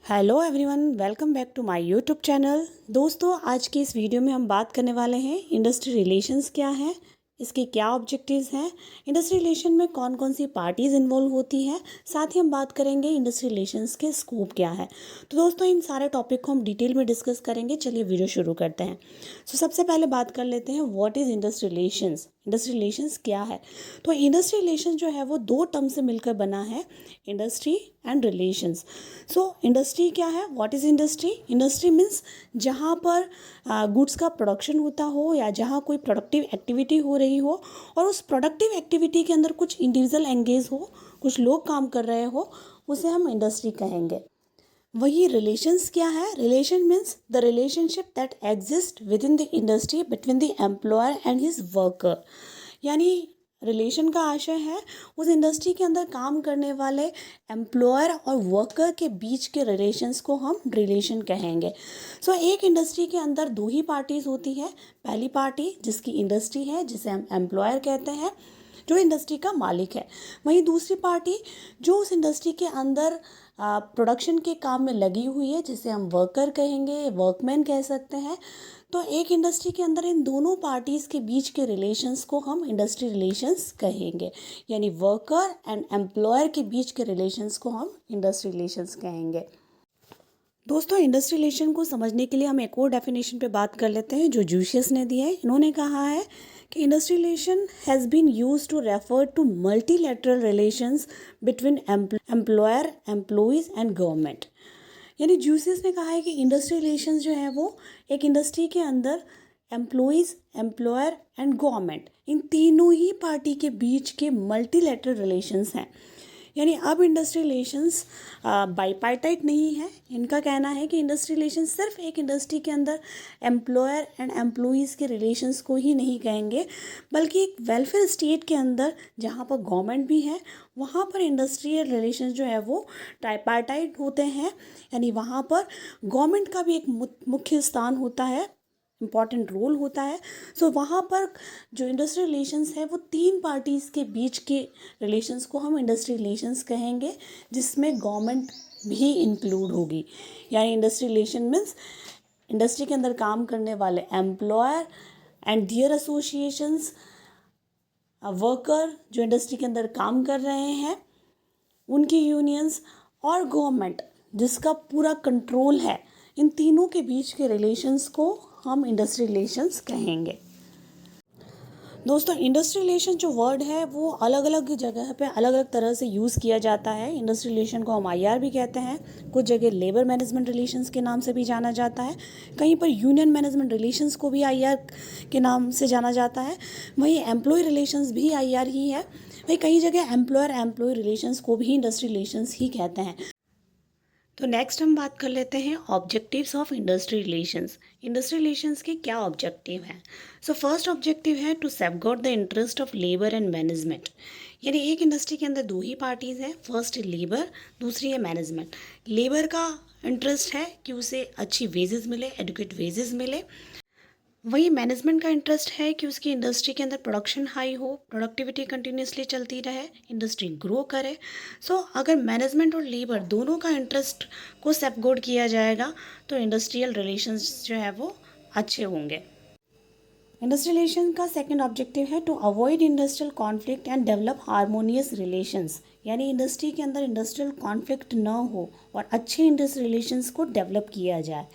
Hello everyone, welcome back to my YouTube channel. दोस्तों, आज की इस वीडियो में हम बात करने वाले हैं इंडस्ट्री रिलेशंस क्या है, इसके क्या ऑब्जेक्टिव्स हैं, इंडस्ट्री रिलेशन में कौन कौन सी पार्टीज़ इन्वॉल्व होती हैं, साथ ही हम बात करेंगे इंडस्ट्री रिलेशंस के स्कोप क्या है। तो दोस्तों, इन सारे टॉपिक को हम डिटेल में डिस्कस करेंगे। चलिए वीडियो शुरू करते हैं। सबसे पहले बात कर लेते हैं what is industry relations. Industry relations क्या है? तो इंडस्ट्री रिलेशन जो है वो दो टर्म से मिलकर बना है, इंडस्ट्री एंड रिलेशंस। इंडस्ट्री क्या है? What is industry? Industry means जहाँ पर गुड्स का प्रोडक्शन होता हो या जहाँ कोई प्रोडक्टिव एक्टिविटी हो रही हो और उस प्रोडक्टिव एक्टिविटी के अंदर कुछ इंडिविजुअल एंगेज हो, कुछ लोग काम कर रहे हो, उसे हम इंडस्ट्री कहेंगे। वही रिलेशंस क्या है? Relation means the relationship that exist with in the industry between the employer and his worker. यानी रिलेशन का आशय है उस इंडस्ट्री के अंदर काम करने वाले एम्प्लॉयर और वर्कर के बीच के रिलेशंस को हम रिलेशन कहेंगे। एक इंडस्ट्री के अंदर दो ही पार्टीज होती है। पहली पार्टी जिसकी इंडस्ट्री है, जिसे हम एम्प्लॉयर कहते हैं, जो इंडस्ट्री का मालिक है। वहीं दूसरी पार्टी जो उस इंडस्ट्री के अंदर प्रोडक्शन के काम में लगी हुई है, जिसे हम वर्कर कहेंगे, वर्कमैन कह सकते हैं। तो एक इंडस्ट्री के अंदर इन दोनों पार्टीज़ के बीच के रिलेशंस को हम इंडस्ट्री रिलेशंस कहेंगे। यानी वर्कर एंड एम्प्लॉयर के बीच के रिलेशंस को हम इंडस्ट्री रिलेशंस कहेंगे। दोस्तों, इंडस्ट्री रिलेशन को समझने के लिए हम एक और डेफिनेशन पे बात कर लेते हैं जो जूशियस ने दिया है। इन्होंने कहा है कि industry relation has been use to refer to multilateral relations between employer, employees and government. यानी जूसियस ने कहा है कि इंडस्ट्री रिलेशंस जो है वो एक इंडस्ट्री के अंदर एम्प्लॉइज, एम्प्लॉयर एंड गवर्नमेंट, इन तीनों ही पार्टी के बीच के मल्टीलैटरल रिलेशंस हैं। यानी अब इंडस्ट्री रिलेशंस बाईपार्टाइट नहीं है। इनका कहना है कि इंडस्ट्री रिलेशंस सिर्फ एक इंडस्ट्री के अंदर एम्प्लॉयर एंड एम्प्लॉइज़ के रिलेशंस को ही नहीं कहेंगे, बल्कि एक वेलफेयर स्टेट के अंदर जहाँ पर गवर्नमेंट भी है, वहाँ पर इंडस्ट्रियल रिलेशंस जो है वो ट्राइपार्टाइट होते हैं। यानी वहाँ पर गवर्नमेंट का भी एक मुख्य स्थान होता है, इम्पॉर्टेंट रोल होता है। वहाँ पर जो इंडस्ट्रियल रिलेशंस है वो तीन पार्टीज़ के बीच के रिलेशंस को हम इंडस्ट्रियल रिलेशंस कहेंगे, जिसमें गवर्नमेंट भी इंक्लूड होगी। यानी इंडस्ट्रियल रिलेशन मीन्स इंडस्ट्री के अंदर काम करने वाले employer and their associations, worker जो इंडस्ट्री के अंदर काम कर रहे हैं, उनकी यूनियंस और गवर्नमेंट जिसका पूरा कंट्रोल है, इन तीनों के बीच के रिलेशंस को हम इंडस्ट्री रिलेशंस कहेंगे। दोस्तों, इंडस्ट्री रिलेशन जो वर्ड है वो अलग अलग जगह पे अलग अलग तरह से यूज़ किया जाता है। इंडस्ट्री रिलेशन को हम आईआर भी कहते हैं, कुछ जगह लेबर मैनेजमेंट रिलेशंस के नाम से भी जाना जाता है, कहीं पर यूनियन मैनेजमेंट रिलेशंस को भी आईआर के नाम से जाना जाता है। वहीं एम्प्लॉय रिलेशंस भी आईआर ही है। वहीं कई जगह एम्प्लॉयर एम्प्लॉय रिलेशंस को भी इंडस्ट्री रिलेशंस ही कहते हैं। तो नेक्स्ट हम बात कर लेते हैं objectives of industry relations. Industry relations के क्या ऑब्जेक्टिव हैं? फर्स्ट ऑब्जेक्टिव है to safeguard the interest of labour and management. यानी एक इंडस्ट्री के अंदर दो ही पार्टीज़ हैं, फर्स्ट है लेबर, दूसरी है मैनेजमेंट। लेबर का इंटरेस्ट है कि उसे अच्छी वेजेस मिले, एडुकेट वेजेस मिले। वही मैनेजमेंट का इंटरेस्ट है कि उसकी इंडस्ट्री के अंदर प्रोडक्शन हाई हो, प्रोडक्टिविटी कंटिन्यूसली चलती रहे, इंडस्ट्री ग्रो करे। अगर मैनेजमेंट और लेबर दोनों का इंटरेस्ट को सेफगार्ड किया जाएगा तो इंडस्ट्रियल रिलेशंस जो है वो अच्छे होंगे। इंडस्ट्रियल रिलेशन का सेकंड ऑब्जेक्टिव है to avoid industrial conflict and develop harmonious relations. यानी इंडस्ट्री के अंदर इंडस्ट्रियल कॉन्फ्लिक्ट न हो और अच्छे इंडस्ट्रियल रिलेशंस को डेवलप किया जाए,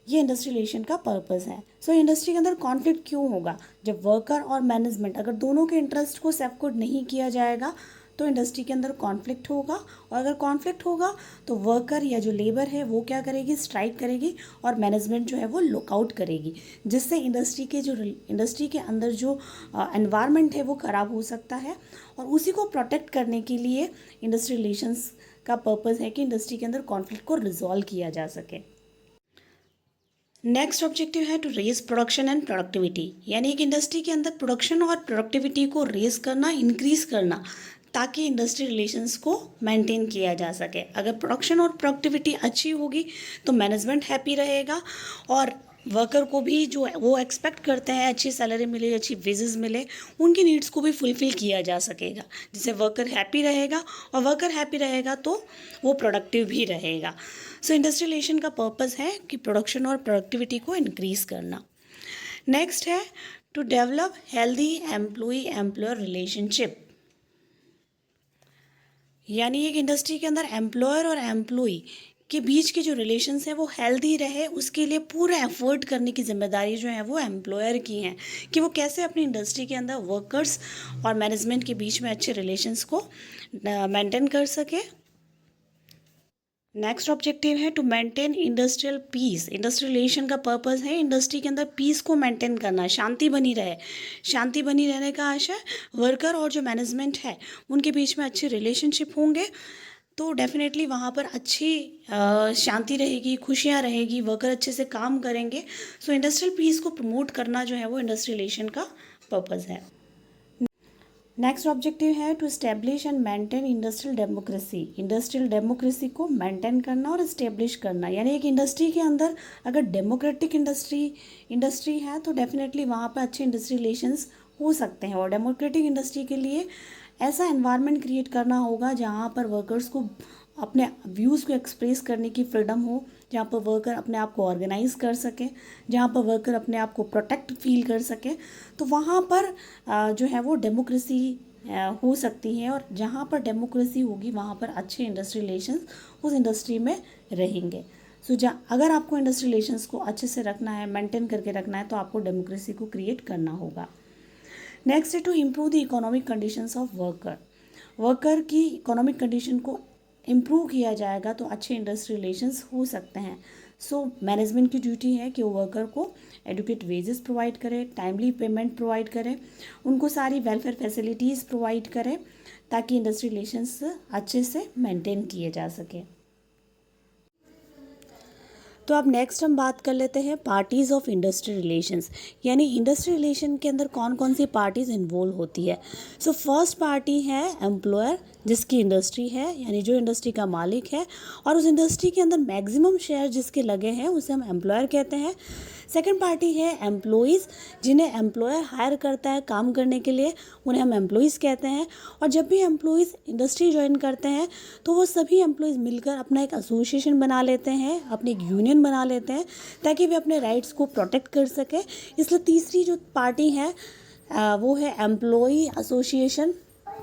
ये इंडस्ट्रियल रिलेशन का पर्पस है। इंडस्ट्री के अंदर कॉन्फ्लिक्ट क्यों होगा? जब वर्कर और मैनेजमेंट अगर दोनों के इंटरेस्ट को सेफगार्ड नहीं किया जाएगा तो इंडस्ट्री के अंदर कॉन्फ्लिक्ट होगा, और अगर कॉन्फ्लिक्ट होगा तो वर्कर या जो लेबर है वो क्या करेगी? स्ट्राइक करेगी, और मैनेजमेंट जो है वो लुकआउट करेगी, जिससे इंडस्ट्री के अंदर जो एनवायरनमेंट है वो ख़राब हो सकता है। और उसी को प्रोटेक्ट करने के लिए इंडस्ट्री रिलेशंस का पर्पस है कि इंडस्ट्री के अंदर कॉन्फ्लिक्ट को रिजॉल्व किया जा सके। नेक्स्ट ऑब्जेक्टिव है to raise production and productivity. यानी एक इंडस्ट्री के अंदर प्रोडक्शन और प्रोडक्टिविटी को रेज करना, इंक्रीज करना, ताकि इंडस्ट्री रिलेशंस को मेंटेन किया जा सके। अगर प्रोडक्शन और प्रोडक्टिविटी अच्छी होगी तो मैनेजमेंट हैप्पी रहेगा और वर्कर को भी जो वो एक्सपेक्ट करते हैं अच्छी सैलरी मिले, अच्छी वेजेस मिले, उनकी नीड्स को भी फुलफ़िल किया जा सकेगा, जिससे वर्कर हैप्पी रहेगा, और वर्कर हैप्पी रहेगा तो वो प्रोडक्टिव भी रहेगा। सो इंडस्ट्रियलाइजेशन का पर्पस है कि प्रोडक्शन और प्रोडक्टिविटी को इंक्रीज़ करना। नेक्स्ट है to develop healthy employee employer relationship, यानी एक इंडस्ट्री के अंदर एम्प्लॉयर और एम्प्लॉय के बीच के जो रिलेशंस हैं वो हेल्दी रहे, उसके लिए पूरा एफर्ट करने की जिम्मेदारी जो है वो एम्प्लॉयर की है कि वो कैसे अपनी इंडस्ट्री के अंदर वर्कर्स और मैनेजमेंट के बीच में अच्छे रिलेशंस को मेंटेन कर सके। नेक्स्ट ऑब्जेक्टिव है to maintain industrial peace. Industrial relation का पर्पस है इंडस्ट्री के अंदर पीस को मेंटेन करना, शांति बनी रहे। शांति बनी रहने का आशय वर्कर और जो मैनेजमेंट है उनके बीच में अच्छे रिलेशनशिप होंगे तो डेफिनेटली वहाँ पर अच्छी शांति रहेगी, खुशियाँ रहेगी, वर्कर अच्छे से काम करेंगे। सो इंडस्ट्रियल पीस को प्रमोट करना जो है वो इंडस्ट्रियल रिलेशन का पर्पस है। नेक्स्ट ऑब्जेक्टिव है to establish and maintain industrial democracy. Industrial democracy को मेंटेन करना और इस्टेब्लिश करना, यानी एक इंडस्ट्री के अंदर अगर डेमोक्रेटिक इंडस्ट्री है तो डेफिनेटली वहाँ पर अच्छे इंडस्ट्रियल रिलेशंस हो सकते हैं। और डेमोक्रेटिक इंडस्ट्री के लिए ऐसा एनवायरनमेंट क्रिएट करना होगा जहाँ पर वर्कर्स को अपने व्यूज़ को एक्सप्रेस करने की फ्रीडम हो, जहाँ पर वर्कर अपने आप को ऑर्गेनाइज कर सके, जहाँ पर वर्कर अपने आप को प्रोटेक्ट फील कर सके, तो वहाँ पर जो है वो डेमोक्रेसी हो सकती है। और जहाँ पर डेमोक्रेसी होगी वहाँ पर अच्छे इंडस्ट्रियल रिलेशंस उस इंडस्ट्री में रहेंगे। सो अगर आपको इंडस्ट्रियल रिलेशंस को अच्छे से रखना है, मेंटेन करके रखना है, तो आपको डेमोक्रेसी को क्रिएट करना होगा। नेक्स्ट है to improve the economic conditions of worker. Worker की इकोनॉमिक कंडीशन को इम्प्रूव किया जाएगा तो अच्छे इंडस्ट्रियल रिलेशंस हो सकते हैं। सो मैनेजमेंट की ड्यूटी है कि वो वर्कर को एडुकेट वेजेस प्रोवाइड करे, टाइमली पेमेंट प्रोवाइड करे, उनको सारी वेलफेयर फैसिलिटीज़ प्रोवाइड करे ताकि इंडस्ट्रियल रिलेशंस अच्छे से मेंटेन किए जा सके। तो अब नेक्स्ट हम बात कर लेते हैं पार्टीज़ ऑफ इंडस्ट्री रिलेशंस, यानी इंडस्ट्री रिलेशन के अंदर कौन कौन सी पार्टीज़ इन्वॉल्व होती है। सो फर्स्ट पार्टी है एम्प्लॉयर, जिसकी इंडस्ट्री है, यानी जो इंडस्ट्री का मालिक है और उस इंडस्ट्री के अंदर मैक्सिमम शेयर जिसके लगे हैं उसे हम एम्प्लॉयर कहते हैं। सेकंड पार्टी है एम्प्लॉयज़, जिन्हें एम्प्लॉयर हायर करता है काम करने के लिए, उन्हें हम एम्प्लॉयज़ कहते हैं। और जब भी एम्प्लॉयज़ इंडस्ट्री ज्वाइन करते हैं तो वो सभी एम्प्लॉयज़ मिलकर अपना एक एसोसिएशन बना लेते हैं, अपनी एक यूनियन बना लेते हैं ताकि वे अपने राइट्स को प्रोटेक्ट कर सकें। इसलिए तीसरी जो पार्टी है वो है एम्प्लॉई एसोसिएशन।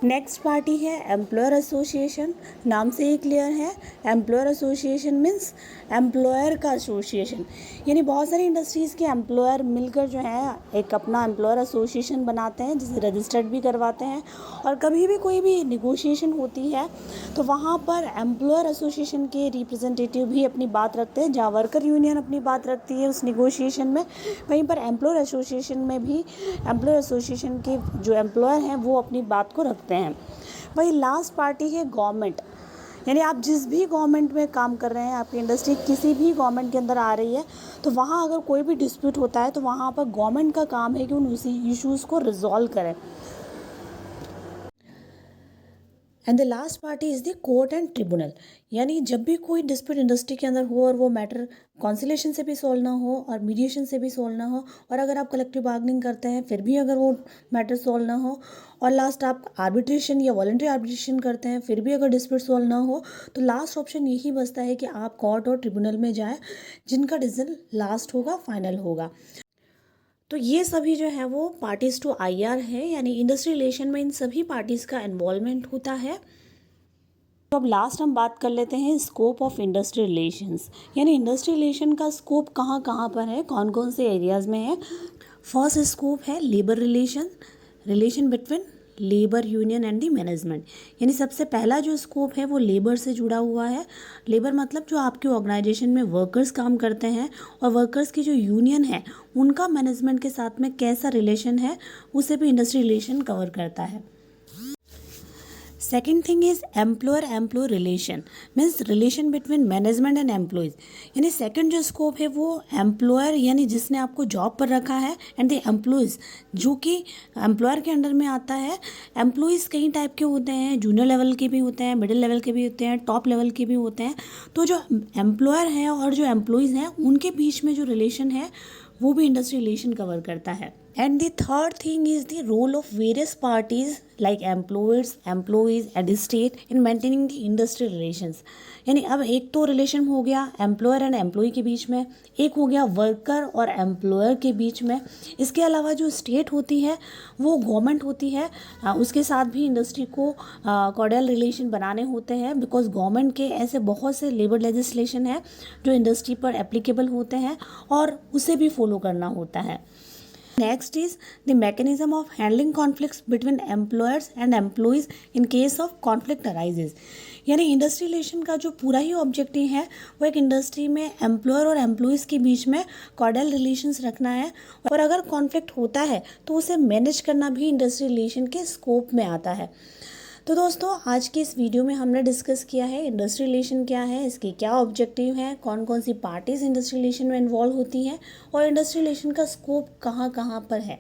नेक्स्ट पार्टी है एम्प्लॉयर एसोसिएशन, नाम से ही क्लियर है, एम्प्लॉयर एसोसिएशन मीन्स एम्प्लॉयर का एसोसिएशन, यानी बहुत सारी इंडस्ट्रीज़ के एम्प्लॉयर मिलकर जो है एक अपना एम्प्लॉयर एसोसिएशन बनाते हैं, जिसे रजिस्टर्ड भी करवाते हैं। और कभी भी कोई भी निगोशिएशन होती है तो वहाँ पर एम्प्लॉयर एसोसिएशन के रिप्रेजेंटेटिव भी अपनी बात रखते हैं। जहाँ वर्कर यूनियन अपनी बात रखती है उस निगोशिएशन में, वहीं पर एम्प्लॉयर एसोसिएशन में भी एम्प्लॉयर एसोसिएशन के जो एम्प्लॉयर हैं वो अपनी बात को रखते हैं। वही लास्ट पार्टी है गवर्नमेंट, यानी आप जिस भी गवर्नमेंट में काम कर रहे हैं, आपकी इंडस्ट्री किसी भी गवर्नमेंट के अंदर आ रही है तो वहाँ अगर कोई भी डिस्प्यूट होता है तो वहाँ पर गवर्नमेंट का काम है कि उन उसी इश्यूज़ को रिजॉल्व करें। And the last party is the court and tribunal, यानी जब भी कोई डिस्प्यूट इंडस्ट्री के अंदर हो और वो मैटर कॉन्सिलेशन से भी सॉल्व ना हो और मीडिएशन से भी सॉल्व ना हो, और अगर आप कलेक्टिव बार्गेनिंग करते हैं फिर भी अगर वो मैटर सॉल्व ना हो, और लास्ट आप आर्बिट्रेशन या वॉलंटरी आर्बिट्रेशन करते हैं फिर भी अगर डिस्प्यूट सॉल्व ना हो, तो लास्ट ऑप्शन यही बचता है कि आप कोर्ट और ट्रिब्यूनल में जाएँ, जिनका डिसीजन लास्ट होगा, फाइनल होगा। तो ये सभी जो है वो पार्टीज़ टू आईआर है, यानी इंडस्ट्री रिलेशन में इन सभी पार्टीज़ का इन्वॉल्वमेंट होता है। तो अब लास्ट हम बात कर लेते हैं स्कोप ऑफ इंडस्ट्री रिलेशंस, यानी इंडस्ट्री रिलेशन का स्कोप कहाँ कहाँ पर है, कौन कौन से एरियाज़ में है। फर्स्ट स्कोप है labour relation between labour union and the management, यानी सबसे पहला जो स्कोप है वो लेबर से जुड़ा हुआ है। लेबर मतलब जो आपके ऑर्गेनाइजेशन में वर्कर्स काम करते हैं और वर्कर्स की जो यूनियन है उनका मैनेजमेंट के साथ में कैसा रिलेशन है, उसे भी इंडस्ट्री रिलेशन कवर करता है। Second thing is employer employee relation, means relation between management and employees. यानी सेकंड जो स्कोप है वो एम्प्लॉयर यानी जिसने आपको जॉब पर रखा है, एंड द एम्प्लॉयज़ जो कि एम्प्लॉयर के अंडर में आता है। एम्प्लॉयज़ कई टाइप के होते हैं, जूनियर लेवल के भी होते हैं, मिडिल लेवल के भी होते हैं, टॉप लेवल के भी होते हैं। तो जो एम्प्लॉयर हैं और जो एम्प्लॉयज़ हैं उनके बीच में जो रिलेशन है वो भी इंडस्ट्री रिलेशन कवर करता है। And the third thing is the role of various parties like employers, employees and state in maintaining the industrial relations. यानी अब एक तो रिलेशन हो गया एम्प्लॉयर एंड एम्प्लॉय के बीच में, एक हो गया वर्कर और एम्प्लॉयर के बीच में। इसके अलावा जो स्टेट होती है वो गवर्नमेंट होती है, उसके साथ भी इंडस्ट्री को कॉर्डियल रिलेशन बनाने होते हैं, बिकॉज गवर्नमेंट के ऐसे बहुत से लेबर लेजिस्लेशन है जो इंडस्ट्री पर एप्लीकेबल होते हैं और उसे भी फॉलो करना होता है। Next is the mechanism of handling conflicts between employers and employees in case of conflict arises। यानी इंडस्ट्री रिलेशन का जो पूरा ही ऑब्जेक्टिव है वो एक इंडस्ट्री में एम्प्लॉयर और एम्प्लॉयज़ के बीच में कॉर्डियल रिलेशंस रखना है, और अगर कॉन्फ्लिक्ट होता है तो उसे मैनेज करना भी इंडस्ट्री रिलेशन के स्कोप में आता है। तो दोस्तों आज की इस वीडियो में हमने डिस्कस किया है इंडस्ट्री रिलेशन क्या है, इसके क्या ऑब्जेक्टिव हैं, कौन कौन सी पार्टीज इंडस्ट्री रिलेशन में इन्वॉल्व होती हैं और इंडस्ट्री रिलेशन का स्कोप कहाँ कहाँ पर है।